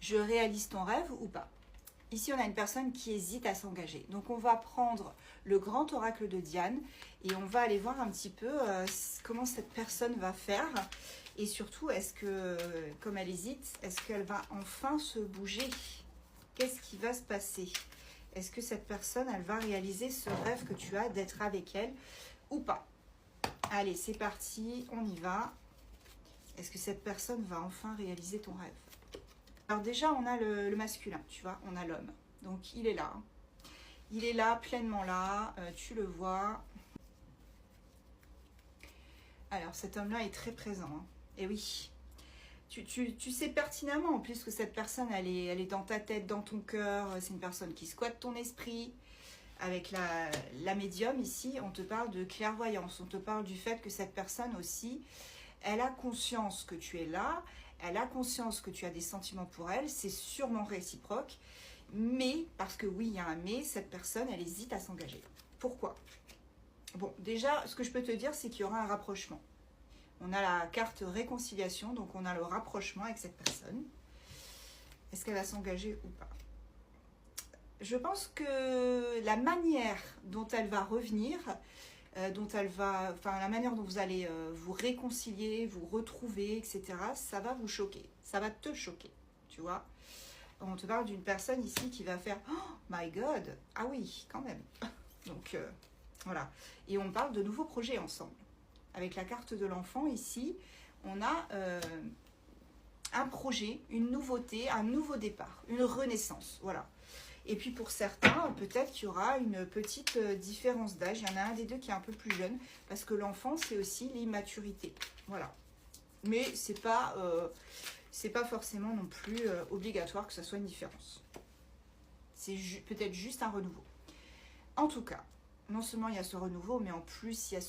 je réalise ton rêve ou pas? Ici, on a une personne qui hésite à s'engager. Donc, on va prendre le grand oracle de Diane et on va aller voir un petit peu comment cette personne va faire. Et surtout, est-ce que, comme elle hésite, est-ce qu'elle va enfin se bouger? Qu'est-ce qui va se passer? Est-ce que cette personne, elle va réaliser ce rêve que tu as d'être avec elle ou pas? Allez, c'est parti, on y va. Est-ce que cette personne va enfin réaliser ton rêve? Alors déjà, on a le masculin, tu vois, on a l'homme. Donc, il est là. Il est là, pleinement là, tu le vois. Alors, cet homme-là est très présent. Hein. Et oui, tu sais pertinemment en plus que cette personne, elle est dans ta tête, dans ton cœur. C'est une personne qui squatte ton esprit. Avec la médium ici, on te parle de clairvoyance. On te parle du fait que cette personne aussi, elle a conscience que tu es là. Elle a conscience que tu as des sentiments pour elle. C'est sûrement réciproque. Mais, parce que oui, il y a un mais, cette personne, elle hésite à s'engager. Pourquoi? Bon, déjà, ce que je peux te dire, c'est qu'il y aura un rapprochement. On a la carte réconciliation, donc on a le rapprochement avec cette personne. Est-ce qu'elle va s'engager ou pas? Je pense que la manière dont elle va revenir, la manière dont vous allez vous réconcilier, vous retrouver, etc., ça va vous choquer. Ça va te choquer, tu vois. On te parle d'une personne ici qui va faire « Oh my God !» Ah oui, quand même. Donc, voilà. Et on parle de nouveaux projets ensemble. Avec la carte de l'enfant, ici, on a un projet, une nouveauté, un nouveau départ, une renaissance. Voilà. Et puis pour certains, peut-être qu'il y aura une petite différence d'âge. Il y en a un des deux qui est un peu plus jeune, parce que l'enfant, c'est aussi l'immaturité. Voilà. Mais c'est pas forcément non plus obligatoire que ça soit une différence. C'est peut-être juste un renouveau. En tout cas, non seulement il y a ce renouveau, mais en plus il y a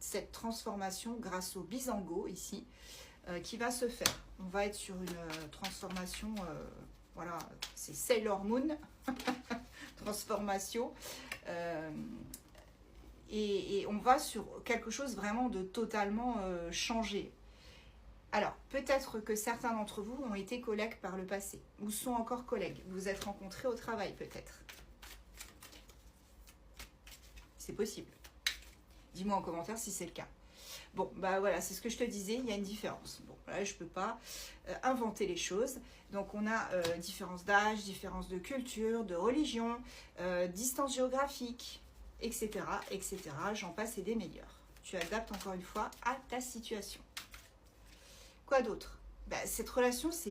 cette transformation grâce au bisango ici, qui va se faire. On va être sur une transformation, voilà, c'est Sailor Moon, transformation, et on va sur quelque chose vraiment de totalement changé. Alors, peut-être que certains d'entre vous ont été collègues par le passé, ou sont encore collègues. Vous vous êtes rencontrés au travail, peut-être. C'est possible. Dis-moi en commentaire si c'est le cas. Bon, bah voilà, c'est ce que je te disais, il y a une différence. Bon, là, je ne peux pas inventer les choses. Donc, on a différence d'âge, différence de culture, de religion, distance géographique, etc., etc. J'en passe et des meilleurs. Tu adaptes encore une fois à ta situation. Quoi d'autre? Bah, cette relation, c'est